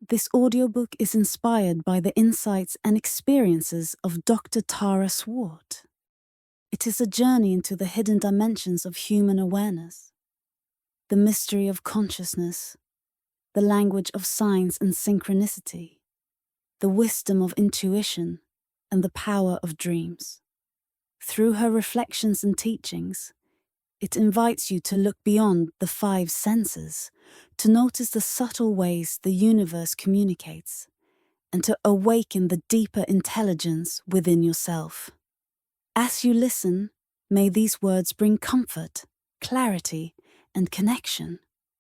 This audiobook is inspired by the insights and experiences of Dr. Tara Swart. It is a journey into the hidden dimensions of human awareness, the mystery of consciousness, the language of signs and synchronicity, the wisdom of intuition, and the power of dreams. Through her reflections and teachings, it invites you to look beyond the five senses, to notice the subtle ways the universe communicates, and to awaken the deeper intelligence within yourself. As you listen, may these words bring comfort, clarity, and connection,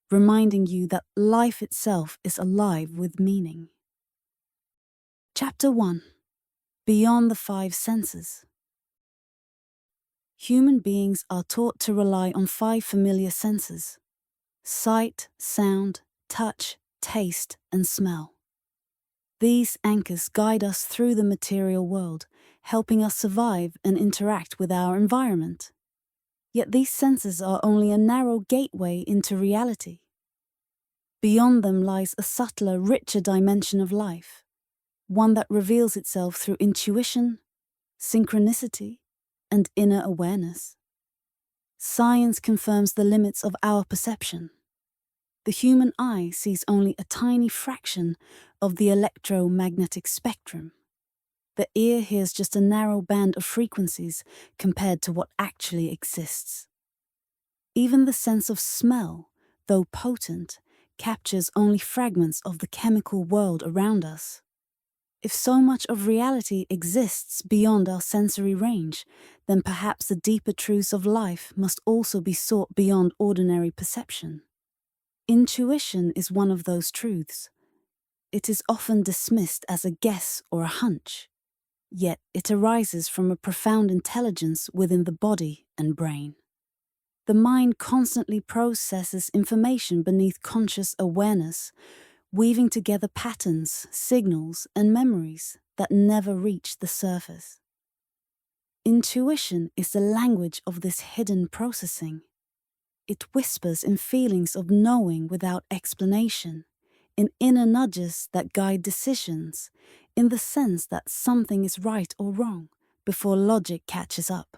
reminding you that life itself is alive with meaning. Chapter 1. Beyond the Five Senses. Human beings are taught to rely on five familiar senses: sight, sound, touch, taste, and smell. These anchors guide us through the material world, helping us survive and interact with our environment. Yet these senses are only a narrow gateway into reality. Beyond them lies a subtler, richer dimension of life, one that reveals itself through intuition, synchronicity, and inner awareness. Science confirms the limits of our perception. The human eye sees only a tiny fraction of the electromagnetic spectrum. The ear hears just a narrow band of frequencies compared to what actually exists. Even the sense of smell, though potent, captures only fragments of the chemical world around us. If so much of reality exists beyond our sensory range, then perhaps the deeper truths of life must also be sought beyond ordinary perception. Intuition is one of those truths. It is often dismissed as a guess or a hunch, yet it arises from a profound intelligence within the body and brain. The mind constantly processes information beneath conscious awareness, weaving together patterns, signals, and memories that never reach the surface. Intuition is the language of this hidden processing. It whispers in feelings of knowing without explanation, in inner nudges that guide decisions, in the sense that something is right or wrong before logic catches up.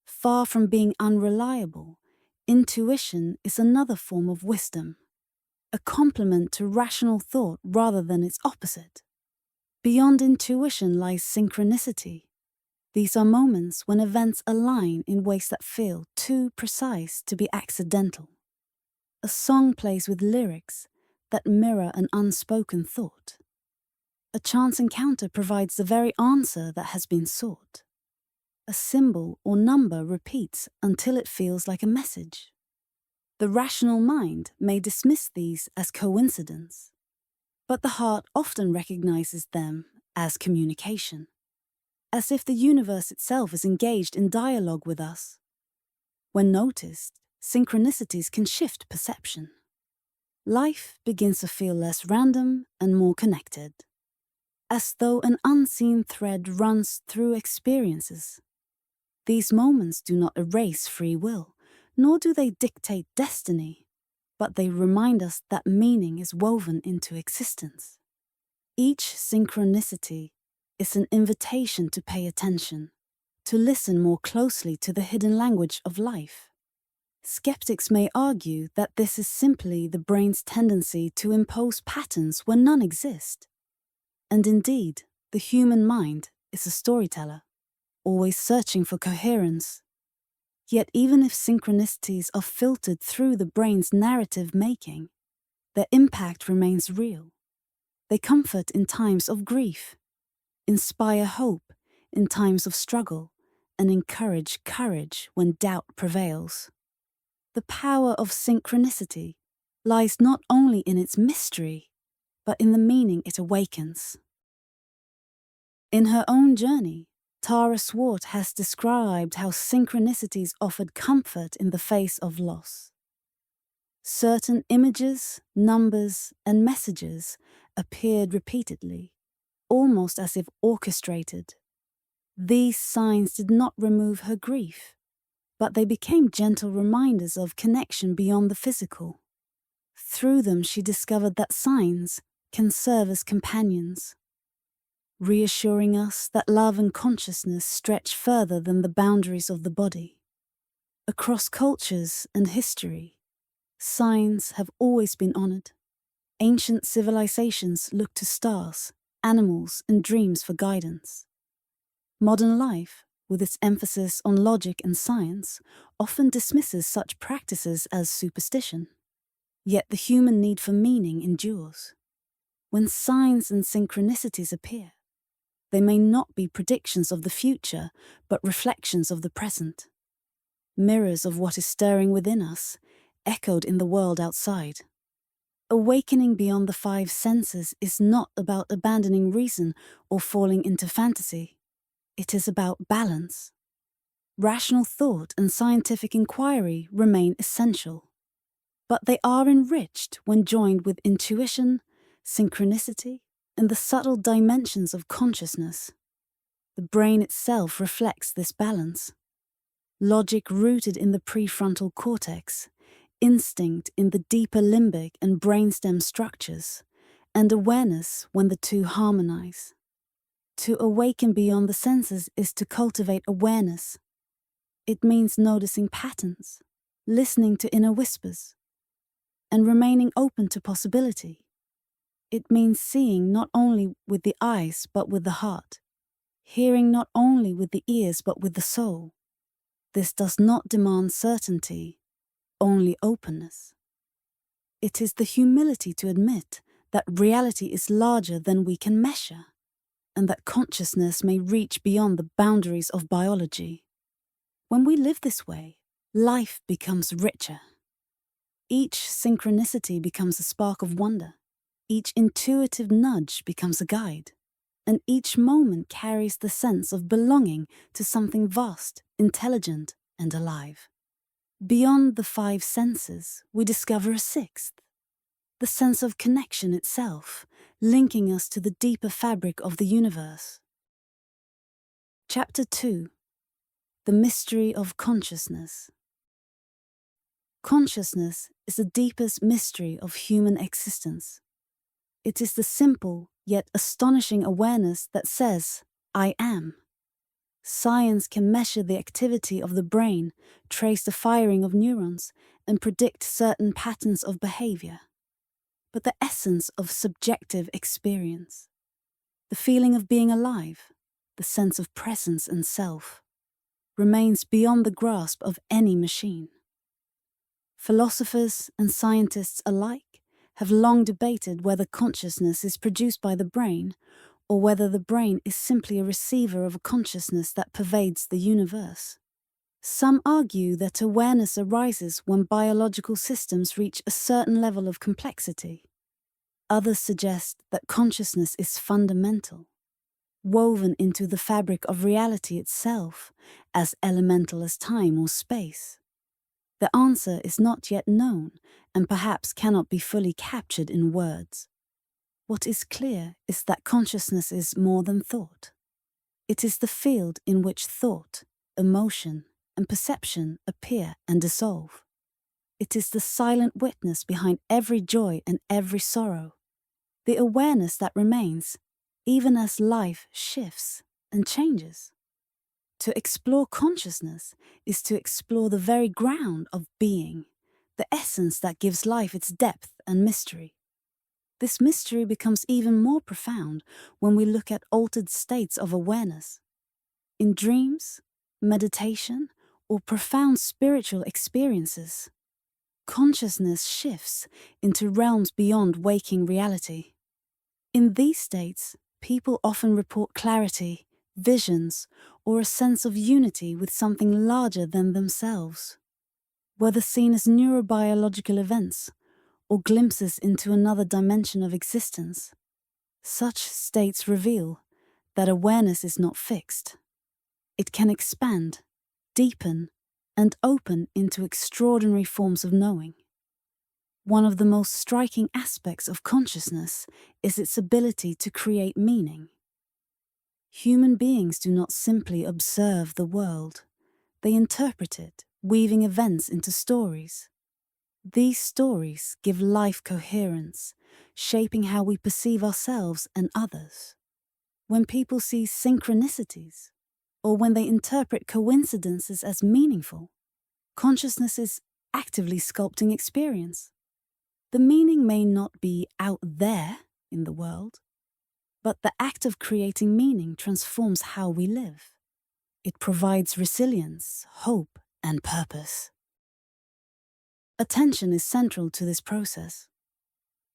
Far from being unreliable, intuition is another form of wisdom, a complement to rational thought rather than its opposite. Beyond intuition lies synchronicity. These are moments when events align in ways that feel too precise to be accidental. A song plays with lyrics that mirror an unspoken thought. A chance encounter provides the very answer that has been sought. A symbol or number repeats until it feels like a message. The rational mind may dismiss these as coincidence, but the heart often recognizes them as communication, as if the universe itself is engaged in dialogue with us. When noticed, synchronicities can shift perception. Life begins to feel less random and more connected, as though an unseen thread runs through experiences. These moments do not erase free will, nor do they dictate destiny, but they remind us that meaning is woven into existence. Each synchronicity is an invitation to pay attention, to listen more closely to the hidden language of life. Skeptics may argue that this is simply the brain's tendency to impose patterns where none exist. And indeed, the human mind is a storyteller, always searching for coherence. Yet even if synchronicities are filtered through the brain's narrative making, their impact remains real. They comfort in times of grief, inspire hope in times of struggle, and encourage courage when doubt prevails. The power of synchronicity lies not only in its mystery, but in the meaning it awakens. In her own journey, Tara Swart has described how synchronicities offered comfort in the face of loss. Certain images, numbers, and messages appeared repeatedly, almost as if orchestrated. These signs did not remove her grief, but they became gentle reminders of connection beyond the physical. Through them, she discovered that signs, can serve as companions, reassuring us that love and consciousness stretch further than the boundaries of the body. Across cultures and history, signs have always been honored. Ancient civilizations looked to stars, animals, and dreams for guidance. Modern life, with its emphasis on logic and science, often dismisses such practices as superstition. Yet the human need for meaning endures. When signs and synchronicities appear, they may not be predictions of the future, but reflections of the present. Mirrors of what is stirring within us, echoed in the world outside. Awakening beyond the five senses is not about abandoning reason or falling into fantasy. It is about balance. Rational thought and scientific inquiry remain essential, but they are enriched when joined with intuition, synchronicity, and the subtle dimensions of consciousness. The brain itself reflects this balance. Logic rooted in the prefrontal cortex, instinct in the deeper limbic and brainstem structures, and awareness when the two harmonize. To awaken beyond the senses is to cultivate awareness. It means noticing patterns, listening to inner whispers, and remaining open to possibility. It means seeing not only with the eyes but with the heart, hearing not only with the ears but with the soul. This does not demand certainty, only openness. It is the humility to admit that reality is larger than we can measure, and that consciousness may reach beyond the boundaries of biology. When we live this way, life becomes richer. Each synchronicity becomes a spark of wonder. Each intuitive nudge becomes a guide, and each moment carries the sense of belonging to something vast, intelligent, and alive. Beyond the five senses, we discover a sixth, the sense of connection itself, linking us to the deeper fabric of the universe. Chapter 2: The Mystery of Consciousness. Consciousness is the deepest mystery of human existence. It is the simple yet astonishing awareness that says, "I am." Science can measure the activity of the brain, trace the firing of neurons, and predict certain patterns of behavior. But the essence of subjective experience, the feeling of being alive, the sense of presence and self, remains beyond the grasp of any machine. Philosophers and scientists alike have long debated whether consciousness is produced by the brain or whether the brain is simply a receiver of a consciousness that pervades the universe. Some argue that awareness arises when biological systems reach a certain level of complexity. Others suggest that consciousness is fundamental, woven into the fabric of reality itself, as elemental as time or space. The answer is not yet known and perhaps cannot be fully captured in words. What is clear is that consciousness is more than thought. It is the field in which thought, emotion, and perception appear and dissolve. It is the silent witness behind every joy and every sorrow, the awareness that remains, even as life shifts and changes. To explore consciousness is to explore the very ground of being, the essence that gives life its depth and mystery. This mystery becomes even more profound when we look at altered states of awareness. In dreams, meditation, or profound spiritual experiences, consciousness shifts into realms beyond waking reality. In these states, people often report clarity, visions, or a sense of unity with something larger than themselves. Whether seen as neurobiological events or glimpses into another dimension of existence, such states reveal that awareness is not fixed. It can expand, deepen, and open into extraordinary forms of knowing. One of the most striking aspects of consciousness is its ability to create meaning. Human beings do not simply observe the world. They interpret it, weaving events into stories. These stories give life coherence, shaping how we perceive ourselves and others. When people see synchronicities, or when they interpret coincidences as meaningful, consciousness is actively sculpting experience. The meaning may not be out there in the world, but the act of creating meaning transforms how we live. It provides resilience, hope, and purpose. Attention is central to this process.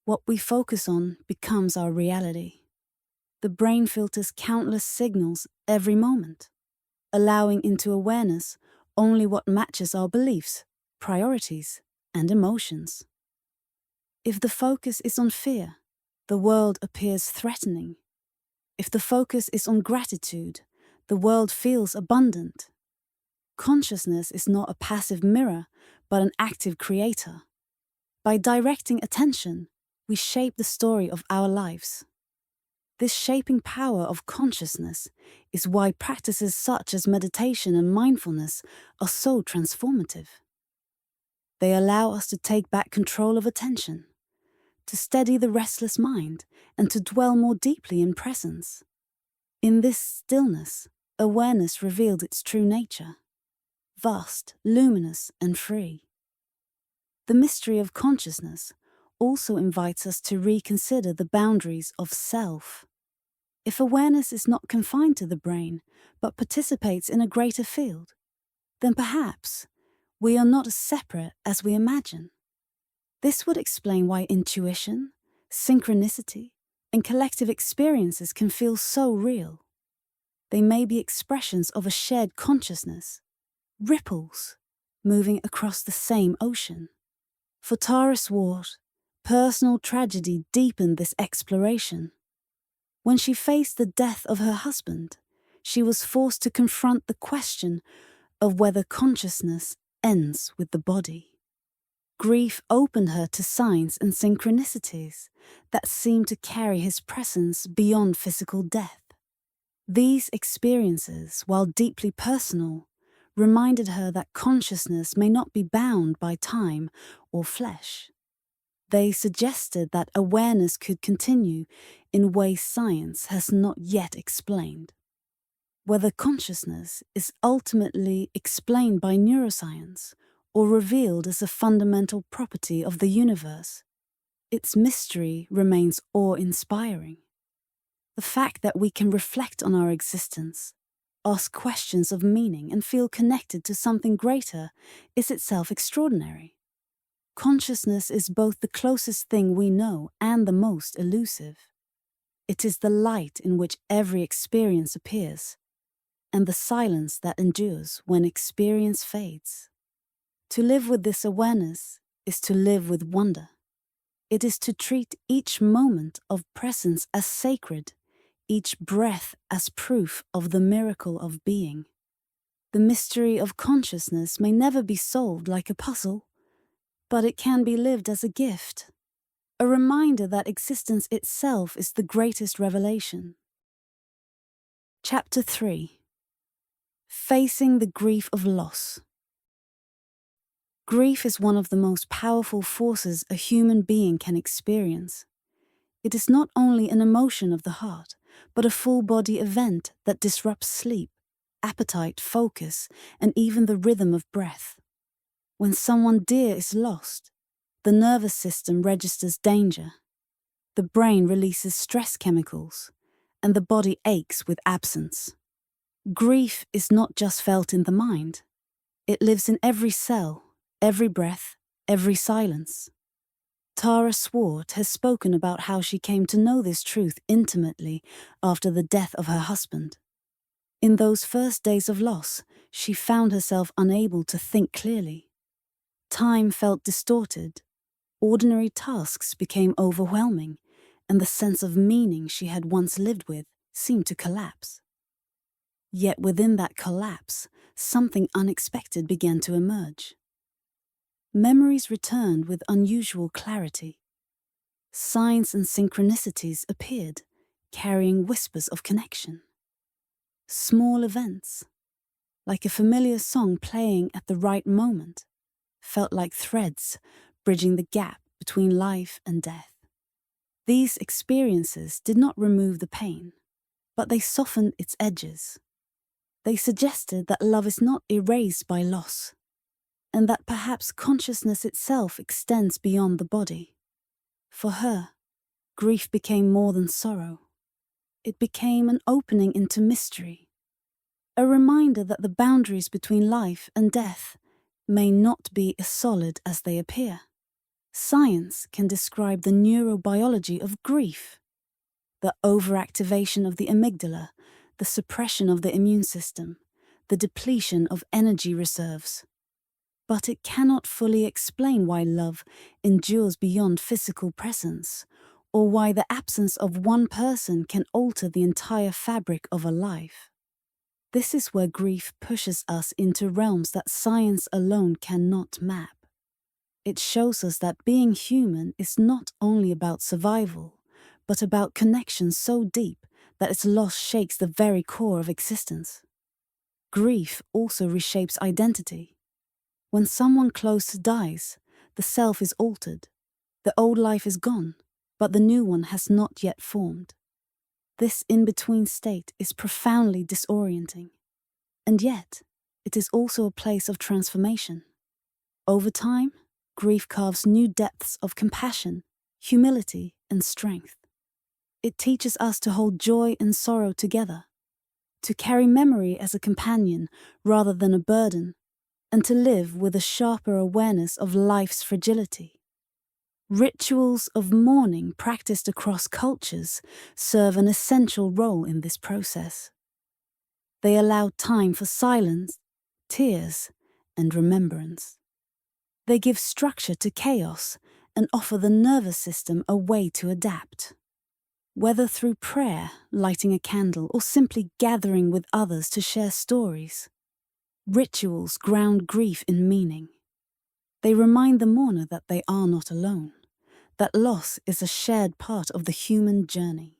What we focus on becomes our reality. The brain filters countless signals every moment, allowing into awareness only what matches our beliefs, priorities, and emotions. If the focus is on fear, the world appears threatening. If the focus is on gratitude, the world feels abundant. Consciousness is not a passive mirror, but an active creator. By directing attention, we shape the story of our lives. This shaping power of consciousness is why practices such as meditation and mindfulness are so transformative. They allow us to take back control of attention, to steady the restless mind, and to dwell more deeply in presence. In this stillness, awareness revealed its true nature, vast, luminous, and free. The mystery of consciousness also invites us to reconsider the boundaries of self. If awareness is not confined to the brain, but participates in a greater field, then perhaps we are not as separate as we imagine. This would explain why intuition, synchronicity, and collective experiences can feel so real. They may be expressions of a shared consciousness, ripples moving across the same ocean. For Tara Swart, personal tragedy deepened this exploration. When she faced the death of her husband, she was forced to confront the question of whether consciousness ends with the body. Grief opened her to signs and synchronicities that seemed to carry his presence beyond physical death. These experiences, while deeply personal, reminded her that consciousness may not be bound by time or flesh. They suggested that awareness could continue in ways science has not yet explained. Whether consciousness is ultimately explained by neuroscience or revealed as a fundamental property of the universe, its mystery remains awe-inspiring. The fact that we can reflect on our existence, ask questions of meaning, and feel connected to something greater is itself extraordinary. Consciousness is both the closest thing we know and the most elusive. It is the light in which every experience appears, and the silence that endures when experience fades. To live with this awareness is to live with wonder. It is to treat each moment of presence as sacred, each breath as proof of the miracle of being. The mystery of consciousness may never be solved like a puzzle, but it can be lived as a gift, a reminder that existence itself is the greatest revelation. Chapter 3. Facing the grief of loss. Grief is one of the most powerful forces a human being can experience. It is not only an emotion of the heart, but a full-body event that disrupts sleep, appetite, focus, and even the rhythm of breath. When someone dear is lost, the nervous system registers danger. The brain releases stress chemicals, and the body aches with absence. Grief is not just felt in the mind. It lives in every cell, every breath, every silence. Tara Swart has spoken about how she came to know this truth intimately after the death of her husband. In those first days of loss, she found herself unable to think clearly. Time felt distorted. Ordinary tasks became overwhelming, and the sense of meaning she had once lived with seemed to collapse. Yet within that collapse, something unexpected began to emerge. Memories returned with unusual clarity. Signs and synchronicities appeared, carrying whispers of connection. Small events, like a familiar song playing at the right moment, felt like threads bridging the gap between life and death. These experiences did not remove the pain, but they softened its edges. They suggested that love is not erased by loss, and that perhaps consciousness itself extends beyond the body. For her, grief became more than sorrow. It became an opening into mystery, a reminder that the boundaries between life and death may not be as solid as they appear. Science can describe the neurobiology of grief, the overactivation of the amygdala, the suppression of the immune system, the depletion of energy reserves. But it cannot fully explain why love endures beyond physical presence, or why the absence of one person can alter the entire fabric of a life. This is where grief pushes us into realms that science alone cannot map. It shows us that being human is not only about survival, but about connection so deep that its loss shakes the very core of existence. Grief also reshapes identity. When someone close dies, the self is altered. The old life is gone, but the new one has not yet formed. This in-between state is profoundly disorienting. And yet, it is also a place of transformation. Over time, grief carves new depths of compassion, humility, and strength. It teaches us to hold joy and sorrow together, to carry memory as a companion rather than a burden, and to live with a sharper awareness of life's fragility. Rituals of mourning practiced across cultures serve an essential role in this process. They allow time for silence, tears, and remembrance. They give structure to chaos and offer the nervous system a way to adapt. Whether through prayer, lighting a candle, or simply gathering with others to share stories, rituals ground grief in meaning. They remind the mourner that they are not alone, that loss is a shared part of the human journey.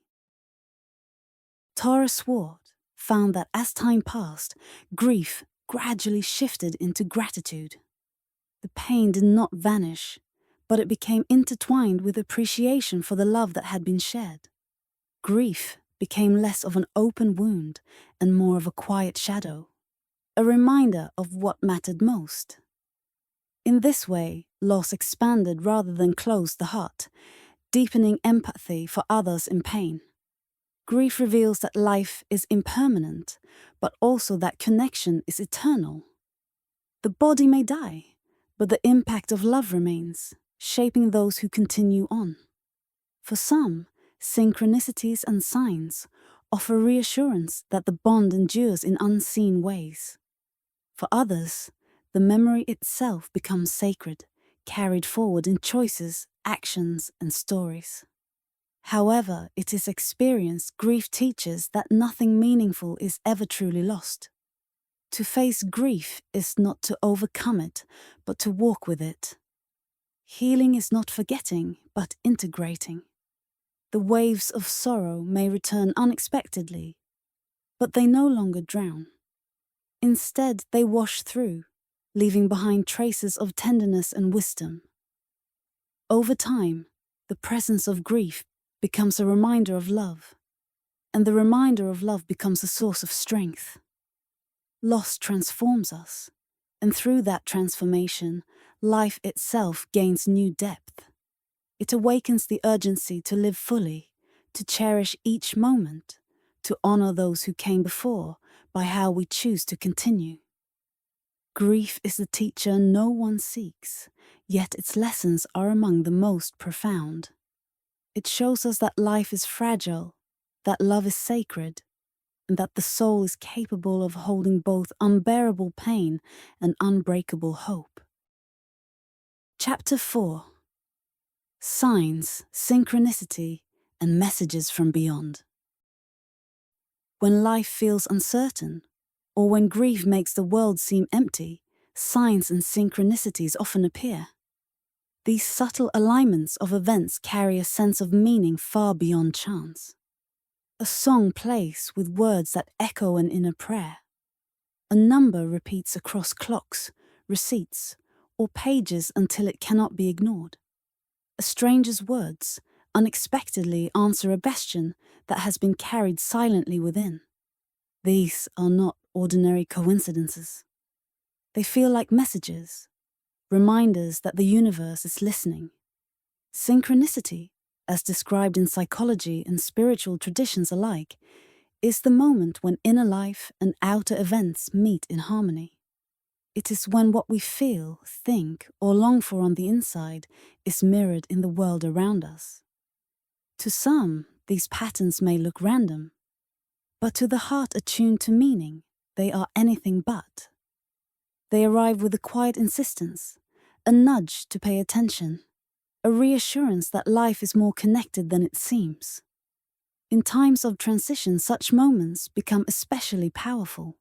Swart found that as time passed, grief gradually shifted into gratitude. The pain did not vanish, but it became intertwined with appreciation for the love that had been shared. Grief became less of an open wound and more of a quiet shadow, a reminder of what mattered most. In this way, loss expanded rather than closed the heart, deepening empathy for others in pain. Grief reveals that life is impermanent, but also that connection is eternal. The body may die, but the impact of love remains, shaping those who continue on. For some, synchronicities and signs offer reassurance that the bond endures in unseen ways. For others, the memory itself becomes sacred, carried forward in choices, actions, and stories. However it is experienced, grief teaches that nothing meaningful is ever truly lost. To face grief is not to overcome it, but to walk with it. Healing is not forgetting, but integrating. The waves of sorrow may return unexpectedly, but they no longer drown. Instead, they wash through, leaving behind traces of tenderness and wisdom. Over time, the presence of grief becomes a reminder of love, and the reminder of love becomes a source of strength. Loss transforms us, and through that transformation, life itself gains new depth. It awakens the urgency to live fully, to cherish each moment, to honor those who came before by how we choose to continue. Grief is the teacher no one seeks, yet its lessons are among the most profound. It shows us that life is fragile, that love is sacred, and that the soul is capable of holding both unbearable pain and unbreakable hope. Chapter 4. Signs, Synchronicity, and Messages from Beyond. When life feels uncertain, or when grief makes the world seem empty, signs and synchronicities often appear. These subtle alignments of events carry a sense of meaning far beyond chance. A song plays with words that echo an inner prayer. A number repeats across clocks, receipts, or pages until it cannot be ignored. A stranger's words unexpectedly answer a question that has been carried silently within. These are not ordinary coincidences. They feel like messages, reminders that the universe is listening. Synchronicity, as described in psychology and spiritual traditions alike, is the moment when inner life and outer events meet in harmony. It is when what we feel, think, or long for on the inside is mirrored in the world around us. To some, these patterns may look random, but to the heart attuned to meaning, they are anything but. They arrive with a quiet insistence, a nudge to pay attention, a reassurance that life is more connected than it seems. In times of transition, such moments become especially powerful.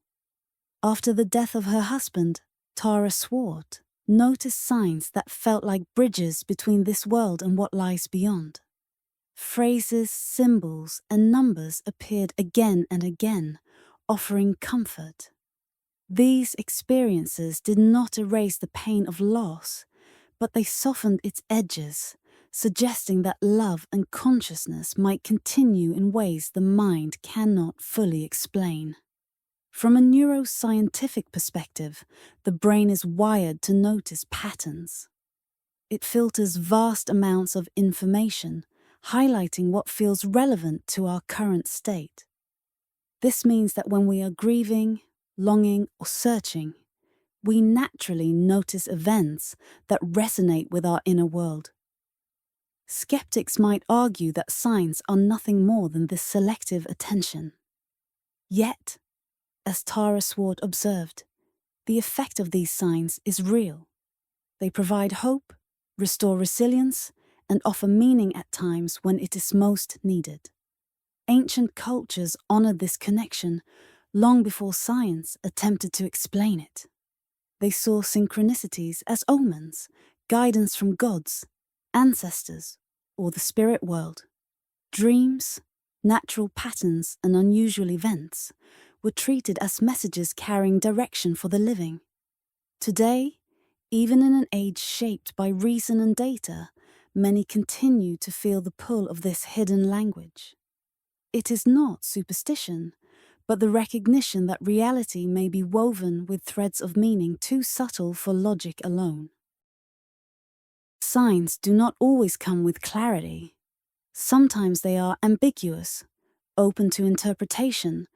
After the death of her husband, Tara Swart noticed signs that felt like bridges between this world and what lies beyond. Phrases, symbols, and numbers appeared again and again, offering comfort. These experiences did not erase the pain of loss, but they softened its edges, suggesting that love and consciousness might continue in ways the mind cannot fully explain. From a neuroscientific perspective, the brain is wired to notice patterns. It filters vast amounts of information, highlighting what feels relevant to our current state. This means that when we are grieving, longing, or searching, we naturally notice events that resonate with our inner world. Skeptics might argue that signs are nothing more than this selective attention. Yet, as Tara Swart observed, the effect of these signs is real. They provide hope, restore resilience, and offer meaning at times when it is most needed. Ancient cultures honored this connection long before science attempted to explain it. They saw synchronicities as omens, guidance from gods, ancestors, or the spirit world. Dreams, natural patterns, and unusual events were treated as messages carrying direction for the living. Today, even in an age shaped by reason and data, many continue to feel the pull of this hidden language. It is not superstition, but the recognition that reality may be woven with threads of meaning too subtle for logic alone. Signs do not always come with clarity. Sometimes they are ambiguous, open to interpretation,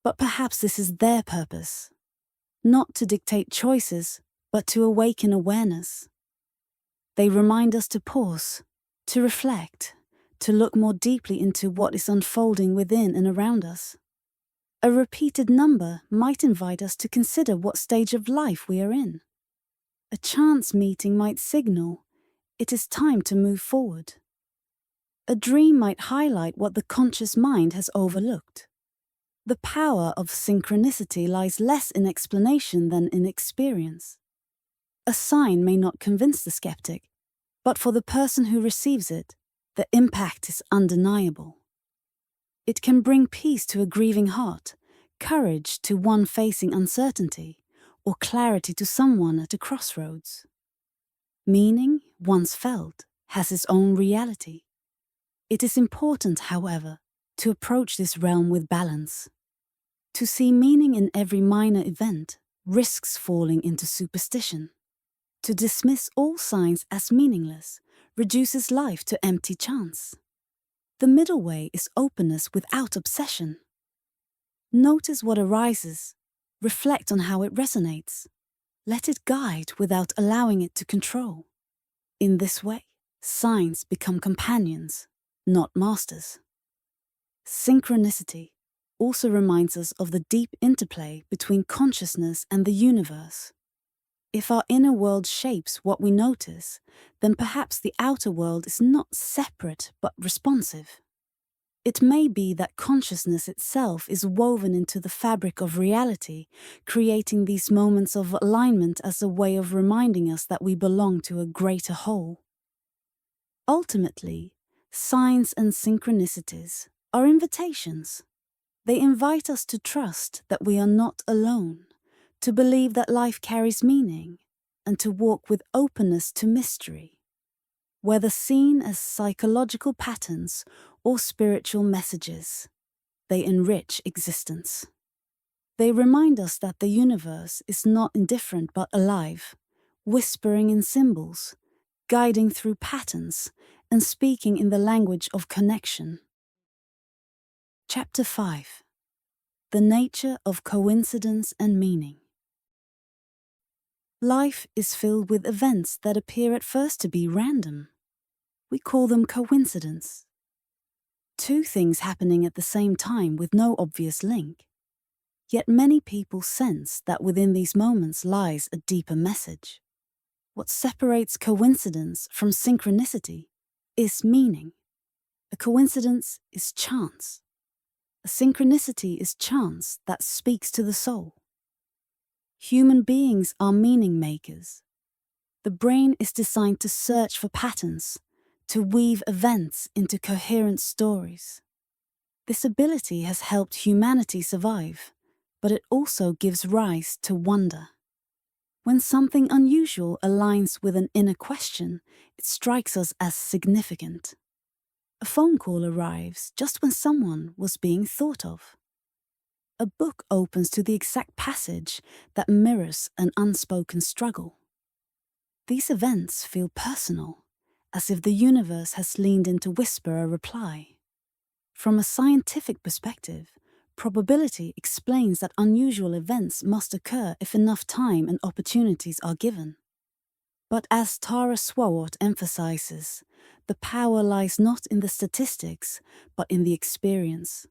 but perhaps this is their purpose. Not to dictate choices, but to awaken awareness. They remind us to pause, to reflect, to look more deeply into what is unfolding within and around us. A repeated number might invite us to consider what stage of life we are in. A chance meeting might signal it is time to move forward. A dream might highlight what the conscious mind has overlooked. The power of synchronicity lies less in explanation than in experience. A sign may not convince the skeptic, but for the person who receives it, the impact is undeniable. It can bring peace to a grieving heart, courage to one facing uncertainty, or clarity to someone at a crossroads. Meaning, once felt, has its own reality. It is important, however, to approach this realm with balance. To see meaning in every minor event risks falling into superstition. To dismiss all signs as meaningless reduces life to empty chance. The middle way is openness without obsession. Notice what arises, reflect on how it resonates. Let it guide without allowing it to control. In this way, signs become companions, not masters. Synchronicity also reminds us of the deep interplay between consciousness and the universe. If our inner world shapes what we notice, then perhaps the outer world is not separate but responsive. It may be that consciousness itself is woven into the fabric of reality, creating these moments of alignment as a way of reminding us that we belong to a greater whole. Ultimately, signs and synchronicities are invitations. They invite us to trust that we are not alone, to believe that life carries meaning, and to walk with openness to mystery. Whether seen as psychological patterns or spiritual messages, they enrich existence. They remind us that the universe is not indifferent but alive, whispering in symbols, guiding through patterns, and speaking in the language of connection. Chapter 5. The Nature of Coincidence and Meaning. Life is filled with events that appear at first to be random. We call them coincidence. Two things happening at the same time with no obvious link. Yet many people sense that within these moments lies a deeper message. What separates coincidence from synchronicity is meaning. A coincidence is chance. A synchronicity is chance that speaks to the soul. Human beings are meaning makers. The brain is designed to search for patterns, to weave events into coherent stories. This ability has helped humanity survive, but it also gives rise to wonder. When something unusual aligns with an inner question, it strikes us as significant. A phone call arrives just when someone was being thought of. A book opens to the exact passage that mirrors an unspoken struggle. These events feel personal, as if the universe has leaned in to whisper a reply. From a scientific perspective, probability explains that unusual events must occur if enough time and opportunities are given. But as Tara Swart emphasizes, the power lies not in the statistics, but in the experience.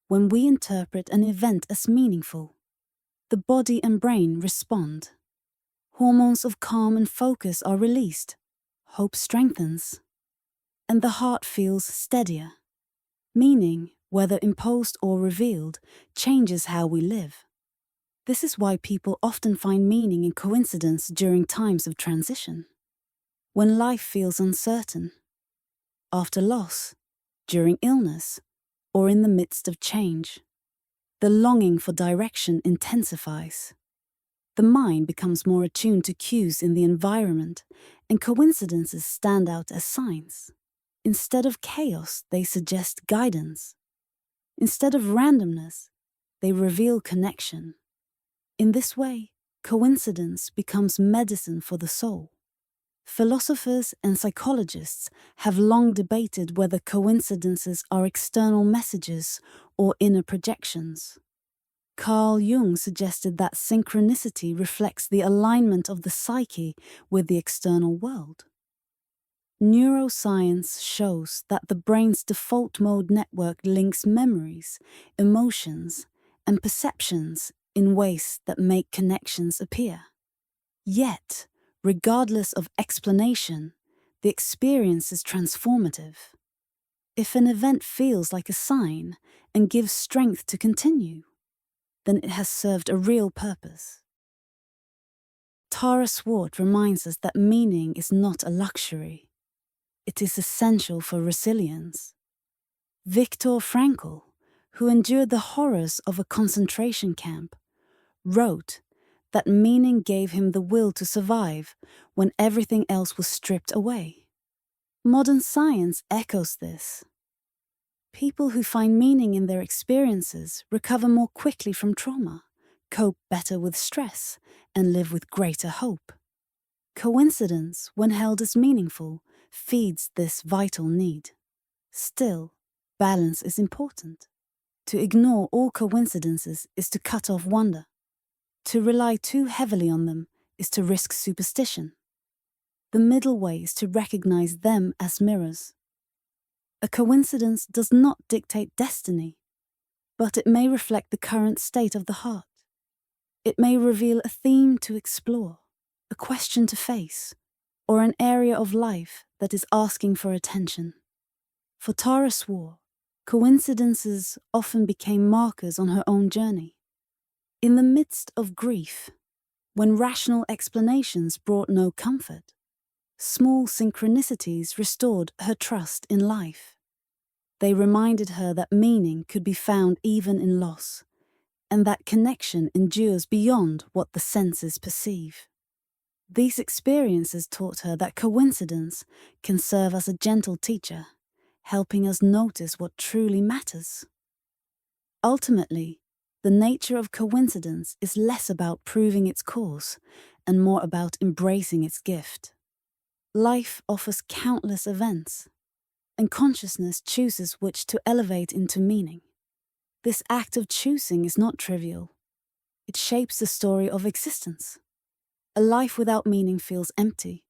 When we interpret an event as meaningful, the body and brain respond. Hormones of calm and focus are released, hope strengthens, and the heart feels steadier. Meaning, whether imposed or revealed, changes how we live. This is why people often find meaning in coincidence during times of transition. When life feels uncertain, after loss, during illness, or in the midst of change, the longing for direction intensifies. The mind becomes more attuned to cues in the environment, and coincidences stand out as signs. Instead of chaos, they suggest guidance. Instead of randomness, they reveal connection. In this way, coincidence becomes medicine for the soul. Philosophers and psychologists have long debated whether coincidences are external messages or inner projections. Carl Jung suggested that synchronicity reflects the alignment of the psyche with the external world. Neuroscience shows that the brain's default mode network links memories, emotions, and perceptions in ways that make connections appear. Yet, regardless of explanation, the experience is transformative. If an event feels like a sign and gives strength to continue, then it has served a real purpose. Tara Swart reminds us that meaning is not a luxury. It is essential for resilience. Viktor Frankl, who endured the horrors of a concentration camp, wrote that meaning gave him the will to survive when everything else was stripped away. Modern science echoes this. People who find meaning in their experiences recover more quickly from trauma, cope better with stress, and live with greater hope. Coincidence, when held as meaningful, feeds this vital need. Still, balance is important. To ignore all coincidences is to cut off wonder. To rely too heavily on them is to risk superstition. The middle way is to recognize them as mirrors. A coincidence does not dictate destiny, but it may reflect the current state of the heart. It may reveal a theme to explore, a question to face, or an area of life that is asking for attention. For Tara Swart, coincidences often became markers on her own journey. In the midst of grief, when rational explanations brought no comfort, small synchronicities restored her trust in life. They reminded her that meaning could be found even in loss, and that connection endures beyond what the senses perceive. These experiences taught her that coincidence can serve as a gentle teacher, helping us notice what truly matters. Ultimately, the nature of coincidence is less about proving its cause and more about embracing its gift. Life offers countless events, and consciousness chooses which to elevate into meaning. This act of choosing is not trivial. It shapes the story of existence. A life without meaning feels empty.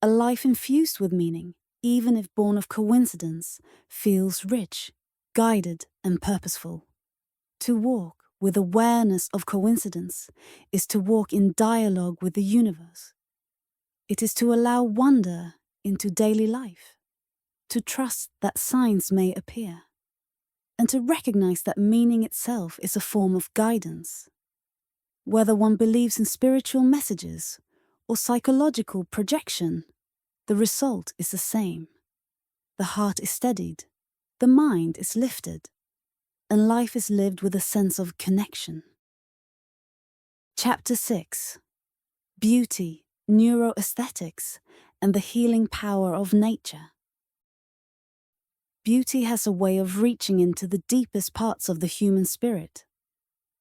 A life infused with meaning, even if born of coincidence, feels rich, guided, and purposeful. To walk with awareness of coincidence is to walk in dialogue with the universe. It is to allow wonder into daily life, to trust that signs may appear, and to recognize that meaning itself is a form of guidance. Whether one believes in spiritual messages or psychological projection, the result is the same. The heart is steadied, the mind is lifted, and life is lived with a sense of connection. Chapter 6: Beauty, Neuroaesthetics, and the Healing Power of Nature. Beauty has a way of reaching into the deepest parts of the human spirit.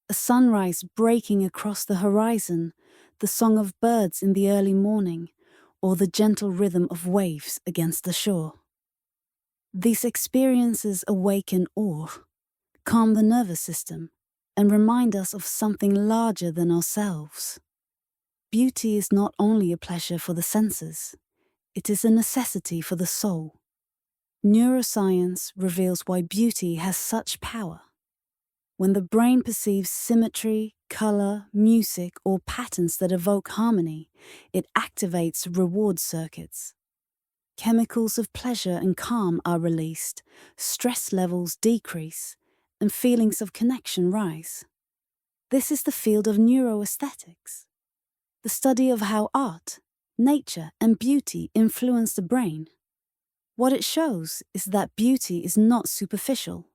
A sunrise breaking across the horizon, the song of birds in the early morning, or the gentle rhythm of waves against the shore. These experiences awaken awe, calm the nervous system, and remind us of something larger than ourselves. Beauty is not only a pleasure for the senses, it is a necessity for the soul. Neuroscience reveals why beauty has such power. When the brain perceives symmetry, color, music, or patterns that evoke harmony, it activates reward circuits. Chemicals of pleasure and calm are released, stress levels decrease, and feelings of connection rise. This is the field of neuroaesthetics, the study of how art, nature, and beauty influence the brain. What it shows is that beauty is not superficial.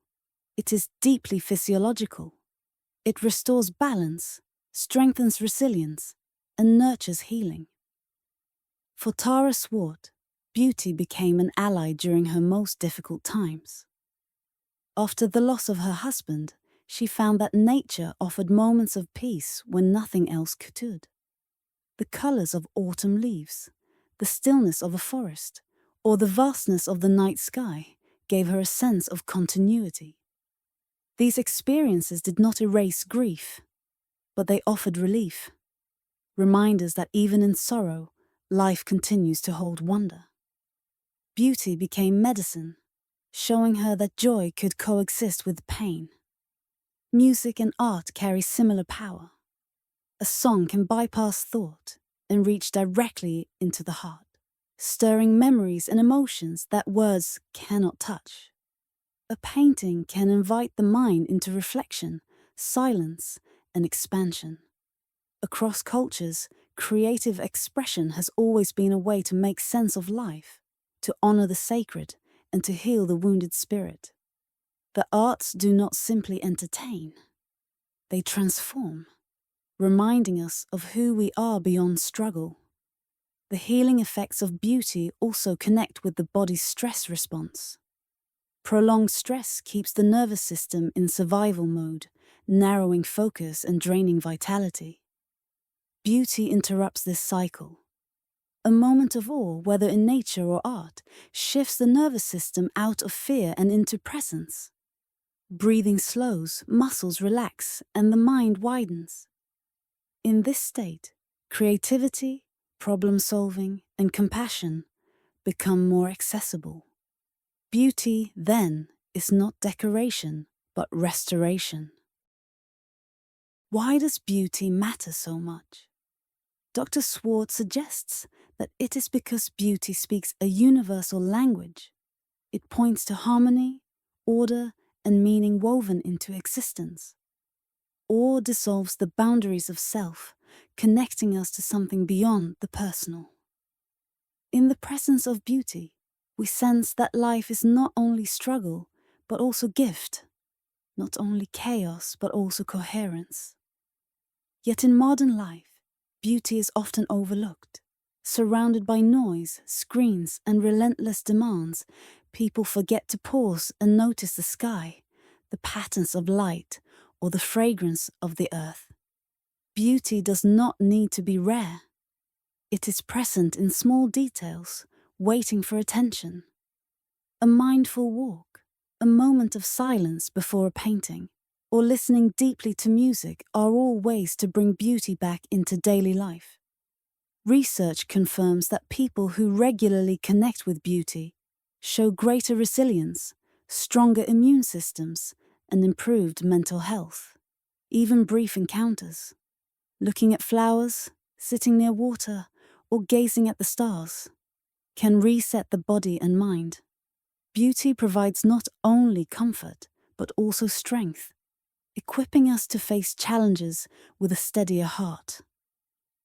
It is deeply physiological. It restores balance, strengthens resilience, and nurtures healing. For Tara Swart, beauty became an ally during her most difficult times. After the loss of her husband, she found that nature offered moments of peace when nothing else could. The colors of autumn leaves, the stillness of a forest, or the vastness of the night sky gave her a sense of continuity. These experiences did not erase grief, but they offered relief, reminders that even in sorrow, life continues to hold wonder. Beauty became medicine, showing her that joy could coexist with pain. Music and art carry similar power. A song can bypass thought and reach directly into the heart, stirring memories and emotions that words cannot touch. A painting can invite the mind into reflection, silence, and expansion. Across cultures, creative expression has always been a way to make sense of life, to honor the sacred, and to heal the wounded spirit. The arts do not simply entertain, they transform, reminding us of who we are beyond struggle. The healing effects of beauty also connect with the body's stress response. Prolonged stress keeps the nervous system in survival mode, narrowing focus and draining vitality. Beauty interrupts this cycle. A moment of awe, whether in nature or art, shifts the nervous system out of fear and into presence. Breathing slows, muscles relax, and the mind widens. In this state, creativity, problem-solving, and compassion become more accessible. Beauty, then, is not decoration, but restoration. Why does beauty matter so much? Dr. Swart suggests that it is because beauty speaks a universal language. It points to harmony, order, and meaning woven into existence. Awe dissolves the boundaries of self, connecting us to something beyond the personal. In the presence of beauty, we sense that life is not only struggle, but also gift, not only chaos, but also coherence. Yet in modern life, beauty is often overlooked. Surrounded by noise, screens, and relentless demands, people forget to pause and notice the sky, the patterns of light, or the fragrance of the earth. Beauty does not need to be rare. It is present in small details, waiting for attention. A mindful walk, a moment of silence before a painting, or listening deeply to music are all ways to bring beauty back into daily life. Research confirms that people who regularly connect with beauty show greater resilience, stronger immune systems, and improved mental health. Even brief encounters, looking at flowers, sitting near water, or gazing at the stars, can reset the body and mind. Beauty provides not only comfort, but also strength, equipping us to face challenges with a steadier heart.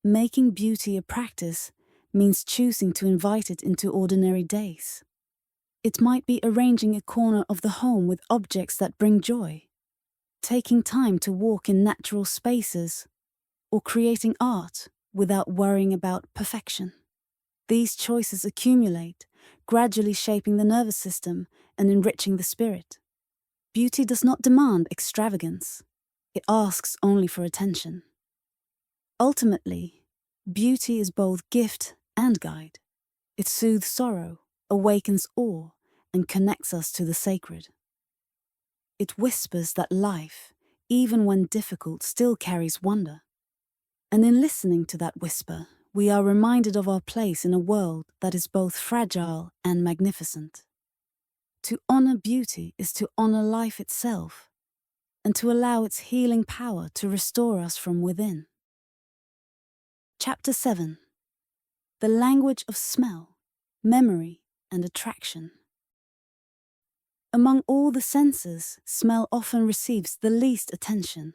Making beauty a practice means choosing to invite it into ordinary days. It might be arranging a corner of the home with objects that bring joy, taking time to walk in natural spaces, or creating art without worrying about perfection. These choices accumulate, gradually shaping the nervous system and enriching the spirit. Beauty does not demand extravagance. It asks only for attention. Ultimately, beauty is both gift and guide. It soothes sorrow, awakens awe, and connects us to the sacred. It whispers that life, even when difficult, still carries wonder. And in listening to that whisper, we are reminded of our place in a world that is both fragile and magnificent. To honor beauty is to honor life itself, and to allow its healing power to restore us from within. Chapter 7. The language of smell, memory, and attraction. Among all the senses, smell often receives the least attention.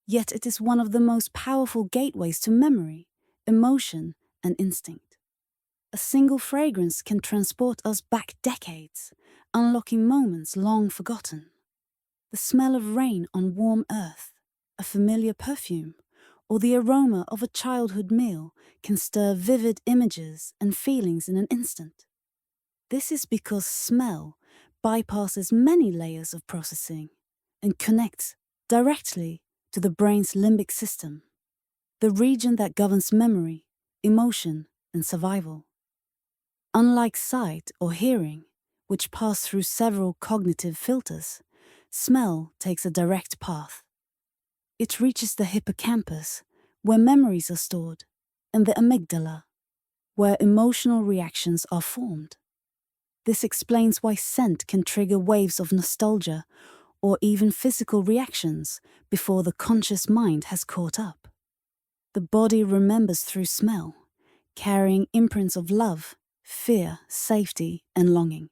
Yet it is one of the most powerful gateways to memory, emotion, and instinct. A single fragrance can transport us back decades, unlocking moments long forgotten. The smell of rain on warm earth, a familiar perfume, or the aroma of a childhood meal can stir vivid images and feelings in an instant. This is because smell bypasses many layers of processing and connects directly to the brain's limbic system, the region that governs memory, emotion, and survival. Unlike sight or hearing, which pass through several cognitive filters, smell takes a direct path. It reaches the hippocampus, where memories are stored, and the amygdala, where emotional reactions are formed. This explains why scent can trigger waves of nostalgia or even physical reactions before the conscious mind has caught up. The body remembers through smell, carrying imprints of love, fear, safety, and longing.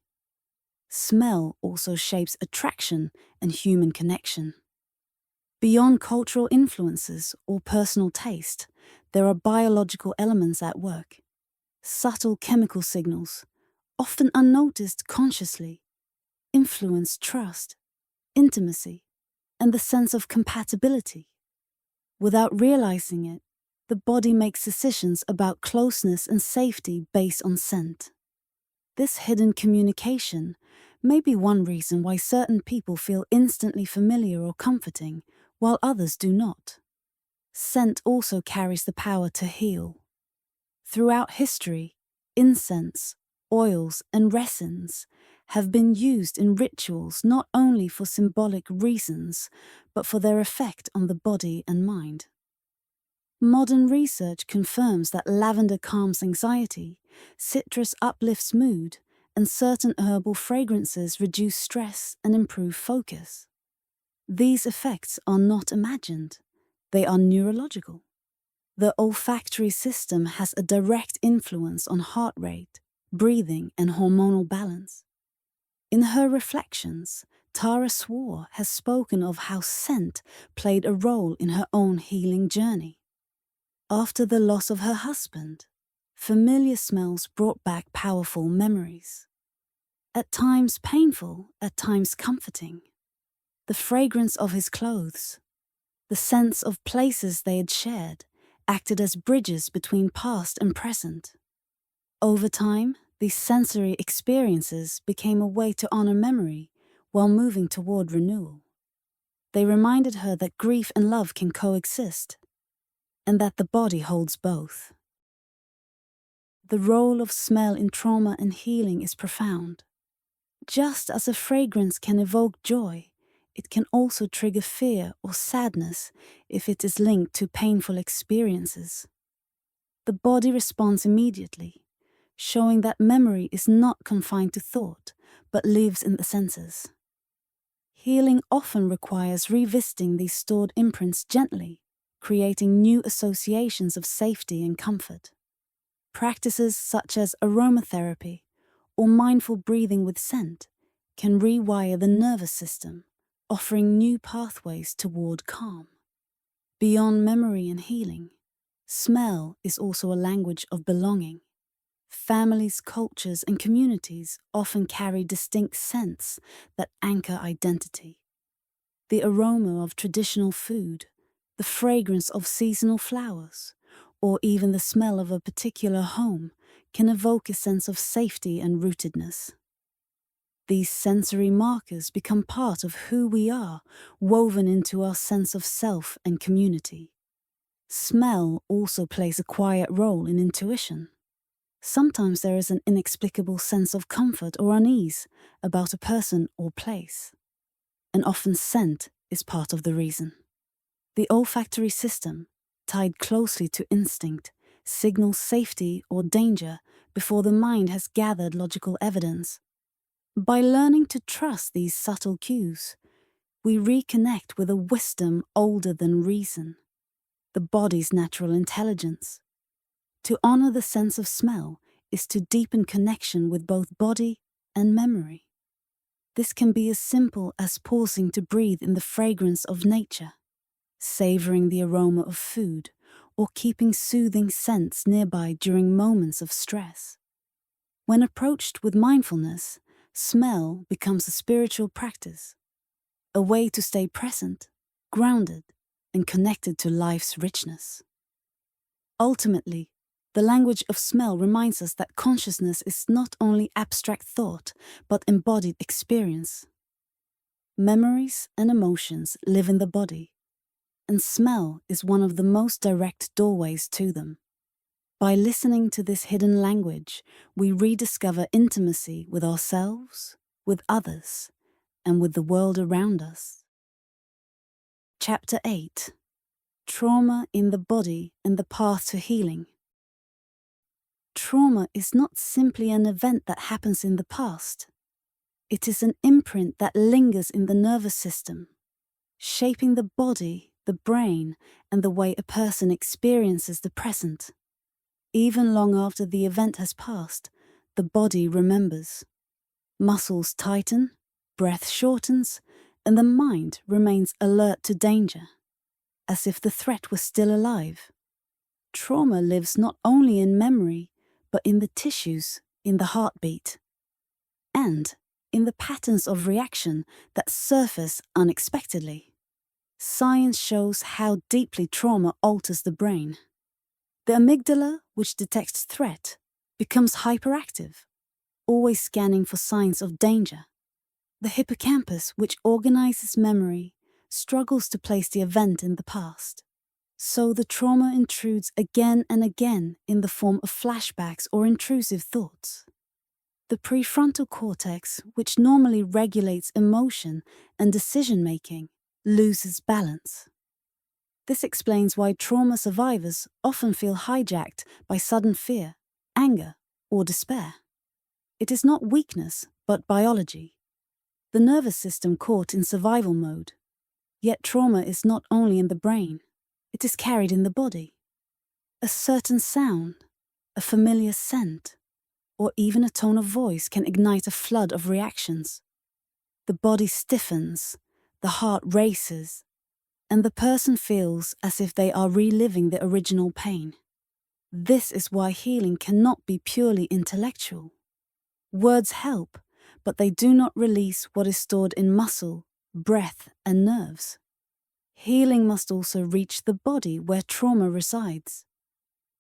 Smell also shapes attraction and human connection. Beyond cultural influences or personal taste, there are biological elements at work. Subtle chemical signals, often unnoticed consciously, influence trust, intimacy, and the sense of compatibility. Without realizing it, the body makes decisions about closeness and safety based on scent. This hidden communication may be one reason why certain people feel instantly familiar or comforting, while others do not. Scent also carries the power to heal. Throughout history, incense, oils, and resins have been used in rituals not only for symbolic reasons, but for their effect on the body and mind. Modern research confirms that lavender calms anxiety, citrus uplifts mood, and certain herbal fragrances reduce stress and improve focus. These effects are not imagined, they are neurological. The olfactory system has a direct influence on heart rate, breathing, and hormonal balance. In her reflections, Tara Swart has spoken of how scent played a role in her own healing journey. After the loss of her husband, familiar smells brought back powerful memories. At times painful, at times comforting. The fragrance of his clothes, the sense of places they had shared, acted as bridges between past and present. Over time, these sensory experiences became a way to honor memory while moving toward renewal. They reminded her that grief and love can coexist, and that the body holds both. The role of smell in trauma and healing is profound. Just as a fragrance can evoke joy, it can also trigger fear or sadness if it is linked to painful experiences. The body responds immediately, showing that memory is not confined to thought, but lives in the senses. Healing often requires revisiting these stored imprints gently, creating new associations of safety and comfort. Practices such as aromatherapy or mindful breathing with scent can rewire the nervous system, offering new pathways toward calm. Beyond memory and healing, smell is also a language of belonging. Families, cultures, and communities often carry distinct scents that anchor identity. The aroma of traditional food, the fragrance of seasonal flowers, or even the smell of a particular home can evoke a sense of safety and rootedness. These sensory markers become part of who we are, woven into our sense of self and community. Smell also plays a quiet role in intuition. Sometimes there is an inexplicable sense of comfort or unease about a person or place, and often scent is part of the reason. The olfactory system, tied closely to instinct, signals safety or danger before the mind has gathered logical evidence. By learning to trust these subtle cues, we reconnect with a wisdom older than reason, the body's natural intelligence. To honor the sense of smell is to deepen connection with both body and memory. This can be as simple as pausing to breathe in the fragrance of nature, savoring the aroma of food, or keeping soothing scents nearby during moments of stress. When approached with mindfulness, smell becomes a spiritual practice, a way to stay present, grounded, and connected to life's richness. Ultimately, the language of smell reminds us that consciousness is not only abstract thought, but embodied experience. Memories and emotions live in the body, and smell is one of the most direct doorways to them. By listening to this hidden language, we rediscover intimacy with ourselves, with others, and with the world around us. Chapter 8: Trauma in the Body and the Path to Healing. Trauma is not simply an event that happens in the past. It is an imprint that lingers in the nervous system, shaping the body, the brain, and the way a person experiences the present. Even long after the event has passed, the body remembers. Muscles tighten, breath shortens, and the mind remains alert to danger, as if the threat was still alive. Trauma lives not only in memory, but in the tissues, in the heartbeat, and in the patterns of reaction that surface unexpectedly. Science shows how deeply trauma alters the brain. The amygdala, which detects threat, becomes hyperactive, always scanning for signs of danger. The hippocampus, which organizes memory, struggles to place the event in the past. So the trauma intrudes again and again in the form of flashbacks or intrusive thoughts. The prefrontal cortex, which normally regulates emotion and decision-making, loses balance. This explains why trauma survivors often feel hijacked by sudden fear, anger, or despair. It is not weakness, but biology. The nervous system caught in survival mode. Yet trauma is not only in the brain, it is carried in the body. A certain sound, a familiar scent, or even a tone of voice can ignite a flood of reactions. The body stiffens, the heart races, and the person feels as if they are reliving the original pain. This is why healing cannot be purely intellectual. Words help, but they do not release what is stored in muscle, breath, and nerves. Healing must also reach the body where trauma resides.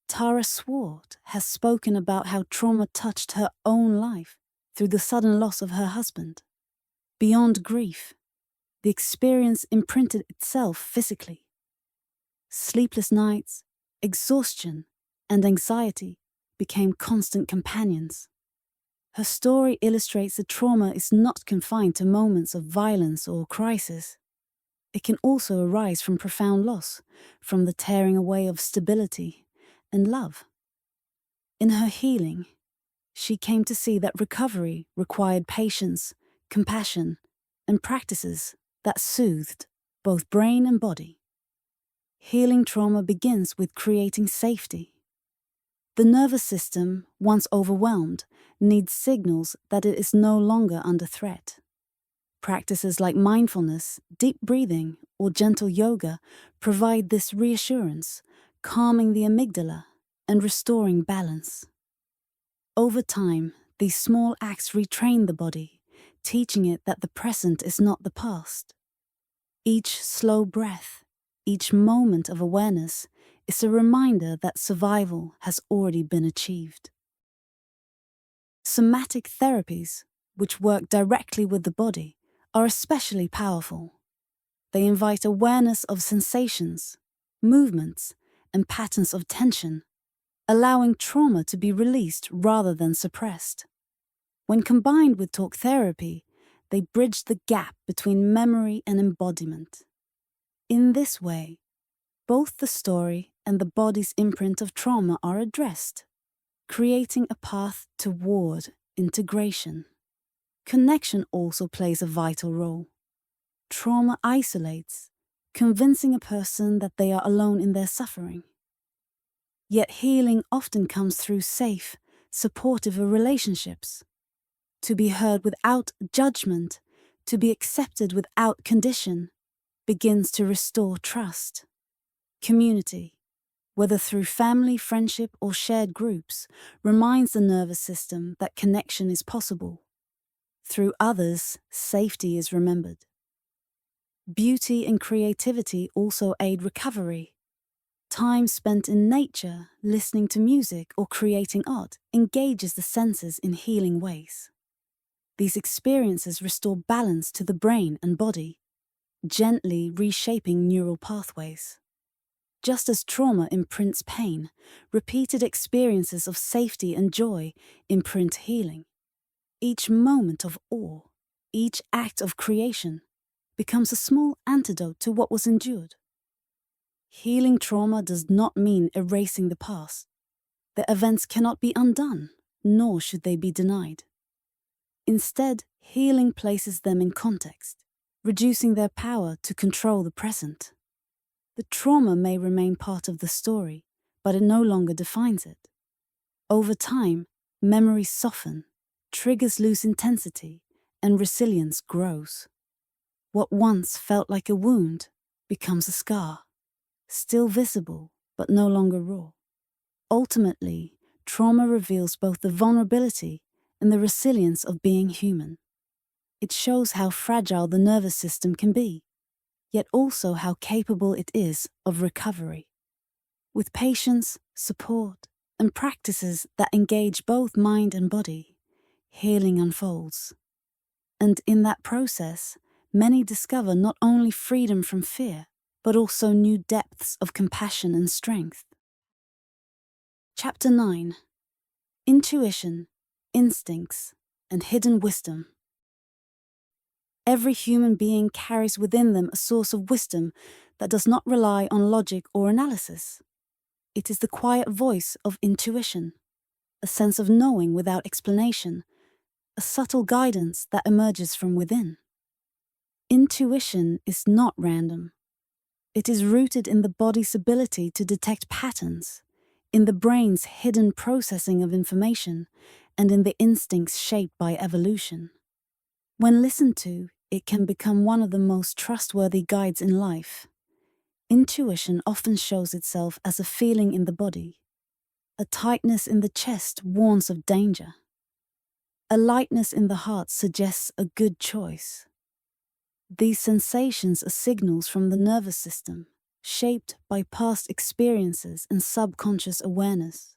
Tara Swart has spoken about how trauma touched her own life through the sudden loss of her husband. Beyond grief, the experience imprinted itself physically. Sleepless nights, exhaustion, and anxiety became constant companions. Her story illustrates that trauma is not confined to moments of violence or crisis. It can also arise from profound loss, from the tearing away of stability and love. In her healing, she came to see that recovery required patience, compassion, and practices that soothed both brain and body. Healing trauma begins with creating safety. The nervous system, once overwhelmed, needs signals that it is no longer under threat. Practices like mindfulness, deep breathing, or gentle yoga provide this reassurance, calming the amygdala and restoring balance. Over time, these small acts retrain the body, teaching it that the present is not the past. Each slow breath, each moment of awareness is a reminder that survival has already been achieved. Somatic therapies, which work directly with the body, are especially powerful. They invite awareness of sensations, movements, and patterns of tension, allowing trauma to be released rather than suppressed. When combined with talk therapy, they bridge the gap between memory and embodiment. In this way, both the story and the body's imprint of trauma are addressed, creating a path toward integration. Connection also plays a vital role. Trauma isolates, convincing a person that they are alone in their suffering. Yet healing often comes through safe, supportive relationships. To be heard without judgment, to be accepted without condition, begins to restore trust. Community, whether through family, friendship, or shared groups, reminds the nervous system that connection is possible. Through others, safety is remembered. Beauty and creativity also aid recovery. Time spent in nature, listening to music, or creating art engages the senses in healing ways. These experiences restore balance to the brain and body, gently reshaping neural pathways. Just as trauma imprints pain, repeated experiences of safety and joy imprint healing. Each moment of awe, each act of creation, becomes a small antidote to what was endured. Healing trauma does not mean erasing the past. The events cannot be undone, nor should they be denied. Instead, healing places them in context, reducing their power to control the present. The trauma may remain part of the story, but it no longer defines it. Over time, memories soften, triggers lose intensity, and resilience grows. What once felt like a wound becomes a scar, still visible but no longer raw. Ultimately, trauma reveals both the vulnerability and the resilience of being human. It shows how fragile the nervous system can be, yet also how capable it is of recovery. With patience, support, and practices that engage both mind and body, healing unfolds. And in that process, many discover not only freedom from fear, but also new depths of compassion and strength. Chapter 9. Intuition, Instincts, and Hidden Wisdom. Every human being carries within them a source of wisdom that does not rely on logic or analysis. It is the quiet voice of intuition, a sense of knowing without explanation, a subtle guidance that emerges from within. Intuition is not random. It is rooted in the body's ability to detect patterns, in the brain's hidden processing of information, and in the instincts shaped by evolution. When listened to, it can become one of the most trustworthy guides in life. Intuition often shows itself as a feeling in the body. A tightness in the chest warns of danger. A lightness in the heart suggests a good choice. These sensations are signals from the nervous system, shaped by past experiences and subconscious awareness.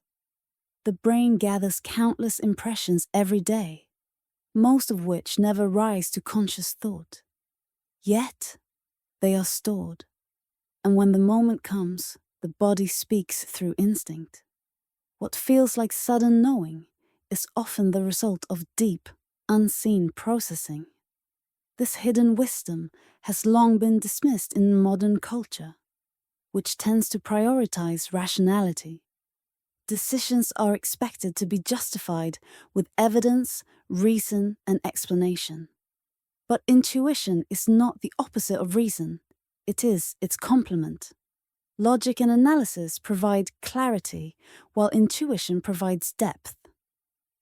The brain gathers countless impressions every day, most of which never rise to conscious thought. Yet, they are stored, and when the moment comes, the body speaks through instinct. What feels like sudden knowing is often the result of deep, unseen processing. This hidden wisdom has long been dismissed in modern culture, which tends to prioritize rationality. Decisions are expected to be justified with evidence, reason, and explanation. But intuition is not the opposite of reason, it is its complement. Logic and analysis provide clarity, while intuition provides depth.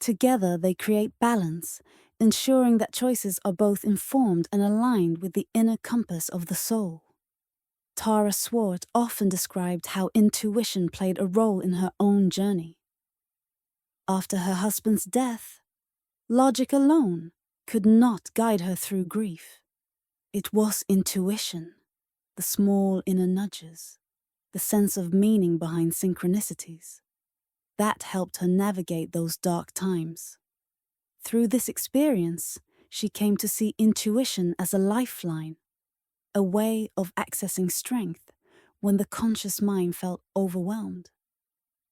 Together they create balance, ensuring that choices are both informed and aligned with the inner compass of the soul. Tara Swart often described how intuition played a role in her own journey. After her husband's death, logic alone could not guide her through grief. It was intuition, the small inner nudges, the sense of meaning behind synchronicities, that helped her navigate those dark times. Through this experience, she came to see intuition as a lifeline, a way of accessing strength when the conscious mind felt overwhelmed.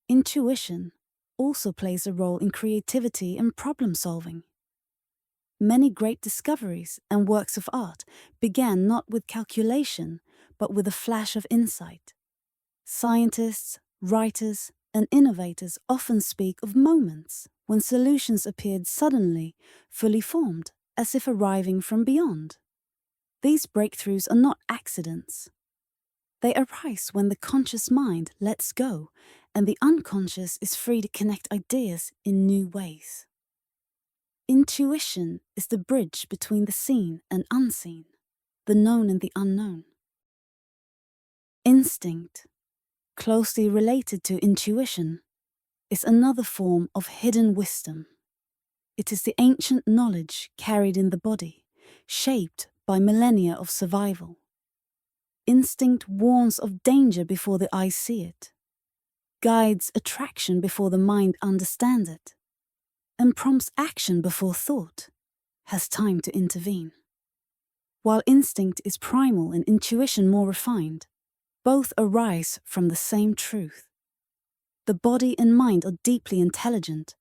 Intuition also plays a role in creativity and problem-solving. Many great discoveries and works of art began not with calculation, but with a flash of insight. Scientists, writers, and innovators often speak of moments when solutions appeared suddenly, fully formed, as if arriving from beyond. These breakthroughs are not accidents. They arise when the conscious mind lets go and the unconscious is free to connect ideas in new ways. Intuition is the bridge between the seen and unseen, the known and the unknown. Instinct, closely related to intuition, is another form of hidden wisdom. It is the ancient knowledge carried in the body, shaped by millennia of survival. Instinct warns of danger before the eyes see it, guides attraction before the mind understands it, and prompts action before thought has time to intervene. While instinct is primal and intuition more refined, both arise from the same truth. The body and mind are deeply intelligent,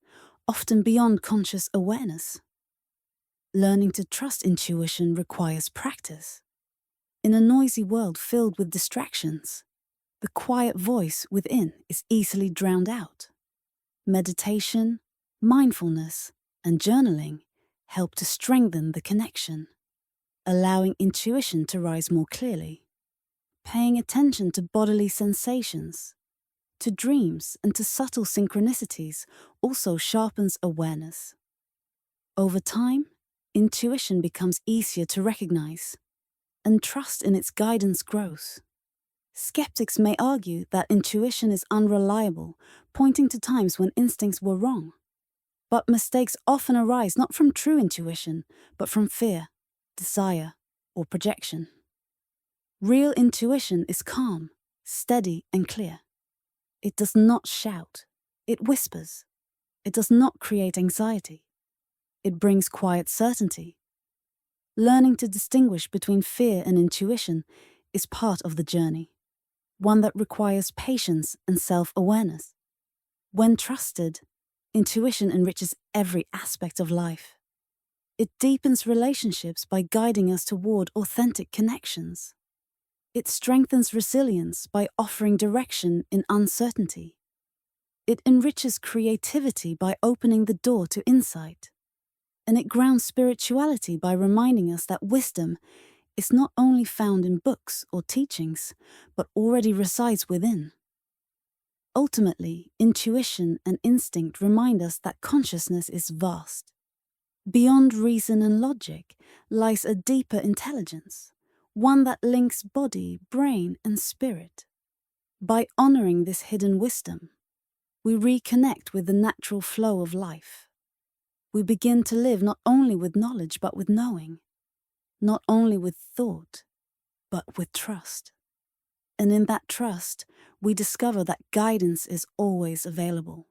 often beyond conscious awareness. Learning to trust intuition requires practice. In a noisy world filled with distractions, the quiet voice within is easily drowned out. Meditation, mindfulness, and journaling help to strengthen the connection, allowing intuition to rise more clearly. Paying attention to bodily sensations, to dreams, and to subtle synchronicities also sharpens awareness. Over time, intuition becomes easier to recognize, and trust in its guidance grows. Skeptics may argue that intuition is unreliable, pointing to times when instincts were wrong. But mistakes often arise not from true intuition, but from fear, desire, or projection. Real intuition is calm, steady, and clear. It does not shout. It whispers. It does not create anxiety. It brings quiet certainty. Learning to distinguish between fear and intuition is part of the journey, one that requires patience and self-awareness. When trusted, intuition enriches every aspect of life. It deepens relationships by guiding us toward authentic connections. It strengthens resilience by offering direction in uncertainty. It enriches creativity by opening the door to insight. And it grounds spirituality by reminding us that wisdom is not only found in books or teachings, but already resides within. Ultimately, intuition and instinct remind us that consciousness is vast. Beyond reason and logic lies a deeper intelligence, one that links body, brain, and spirit. By honoring this hidden wisdom, we reconnect with the natural flow of life. We begin to live not only with knowledge but with knowing, not only with thought, but with trust. And in that trust, we discover that guidance is always available.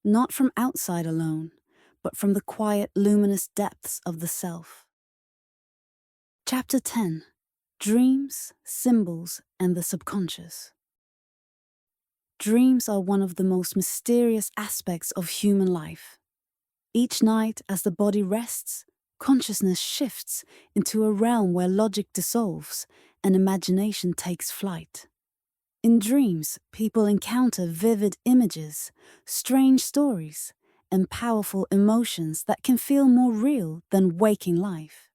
Not from outside alone, but from the quiet, luminous depths of the self. Chapter 10: Dreams, Symbols, and the Subconscious. Dreams are one of the most mysterious aspects of human life. Each night, as the body rests, consciousness shifts into a realm where logic dissolves and imagination takes flight. In dreams, people encounter vivid images, strange stories, and powerful emotions that can feel more real than waking life.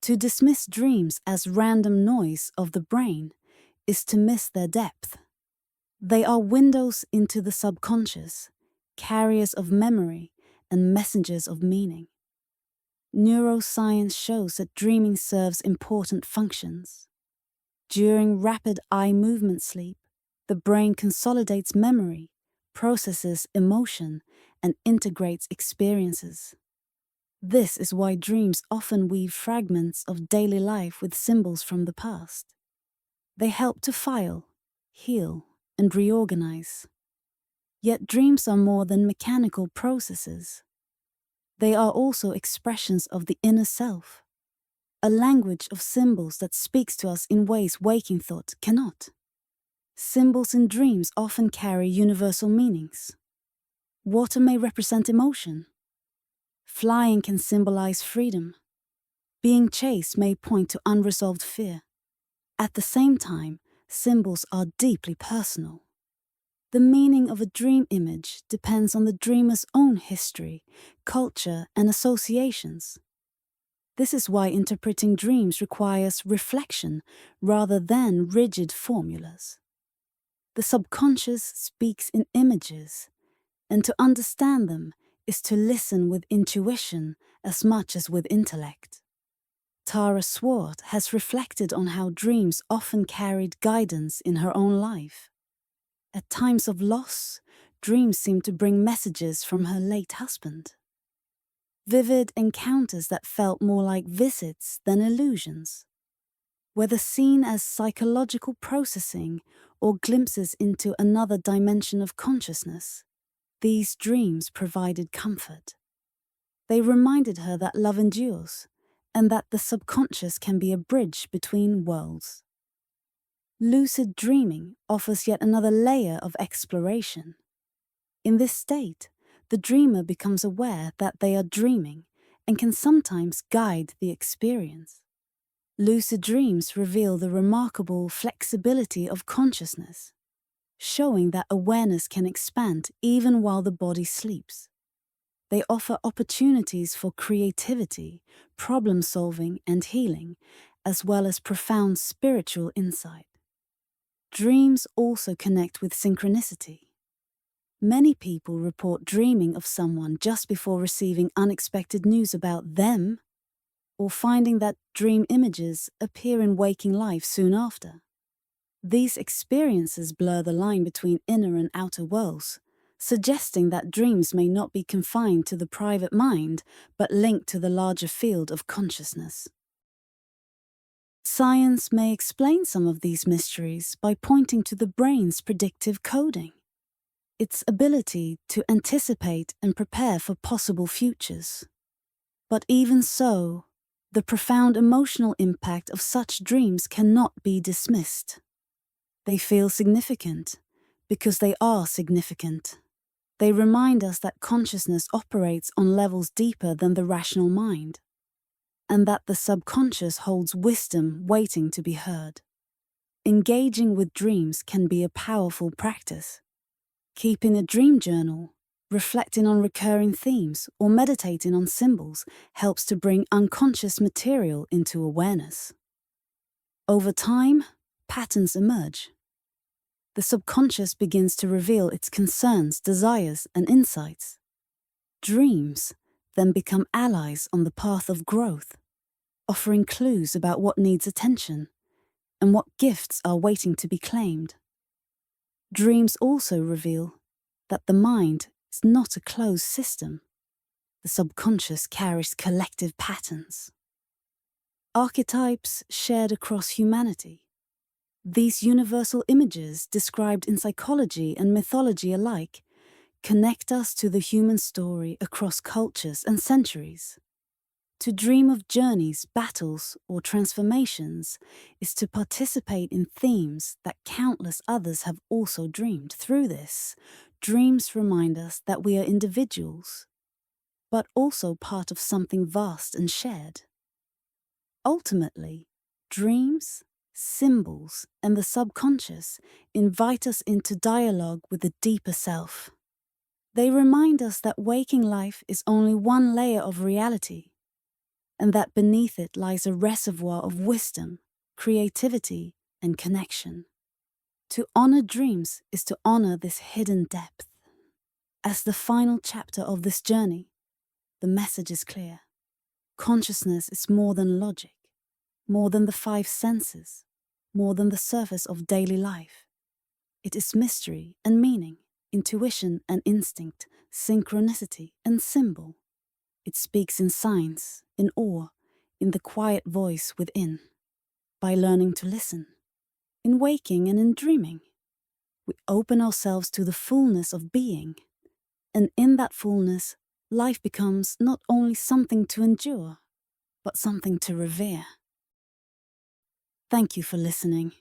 To dismiss dreams as random noise of the brain is to miss their depth. They are windows into the subconscious, carriers of memory and messengers of meaning. Neuroscience shows that dreaming serves important functions. During rapid eye movement sleep, the brain consolidates memory, processes emotion, and integrates experiences. This is why dreams often weave fragments of daily life with symbols from the past. They help to file, heal, and reorganize. Yet dreams are more than mechanical processes. They are also expressions of the inner self, a language of symbols that speaks to us in ways waking thought cannot. Symbols in dreams often carry universal meanings. Water may represent emotion. Flying can symbolize freedom. Being chased may point to unresolved fear. At the same time, symbols are deeply personal. The meaning of a dream image depends on the dreamer's own history, culture, and associations. This is why interpreting dreams requires reflection rather than rigid formulas. The subconscious speaks in images, and to understand them is to listen with intuition as much as with intellect. Tara Swart has reflected on how dreams often carried guidance in her own life. At times of loss, dreams seemed to bring messages from her late husband. Vivid encounters that felt more like visits than illusions. Whether seen as psychological processing or glimpses into another dimension of consciousness, these dreams provided comfort. They reminded her that love endures, and that the subconscious can be a bridge between worlds. Lucid dreaming offers yet another layer of exploration. In this state, the dreamer becomes aware that they are dreaming and can sometimes guide the experience. Lucid dreams reveal the remarkable flexibility of consciousness, showing that awareness can expand even while the body sleeps. They offer opportunities for creativity, problem-solving, and healing, as well as profound spiritual insight. Dreams also connect with synchronicity. Many people report dreaming of someone just before receiving unexpected news about them, or finding that dream images appear in waking life soon after. These experiences blur the line between inner and outer worlds, suggesting that dreams may not be confined to the private mind, but linked to the larger field of consciousness. Science may explain some of these mysteries by pointing to the brain's predictive coding, its ability to anticipate and prepare for possible futures. But even so, the profound emotional impact of such dreams cannot be dismissed. They feel significant because they are significant. They remind us that consciousness operates on levels deeper than the rational mind, and that the subconscious holds wisdom waiting to be heard. Engaging with dreams can be a powerful practice. Keeping a dream journal, reflecting on recurring themes, or meditating on symbols helps to bring unconscious material into awareness. Over time, patterns emerge. The subconscious begins to reveal its concerns, desires, and insights. Dreams then become allies on the path of growth, offering clues about what needs attention and what gifts are waiting to be claimed. Dreams also reveal that the mind is not a closed system. The subconscious carries collective patterns. Archetypes shared across humanity. These universal images, described in psychology and mythology alike, connect us to the human story across cultures and centuries. To dream of journeys, battles, or transformations is to participate in themes that countless others have also dreamed. Through this, dreams remind us that we are individuals, but also part of something vast and shared. Ultimately, dreams, symbols, and the subconscious invite us into dialogue with the deeper self. They remind us that waking life is only one layer of reality, and that beneath it lies a reservoir of wisdom, creativity, and connection. To honor dreams is to honor this hidden depth. As the final chapter of this journey, the message is clear. Consciousness is more than logic, more than the five senses, more than the surface of daily life. It is mystery and meaning, intuition and instinct, synchronicity and symbol. It speaks in signs, in awe, in the quiet voice within. By learning to listen, in waking and in dreaming, we open ourselves to the fullness of being. And in that fullness, life becomes not only something to endure, but something to revere. Thank you for listening.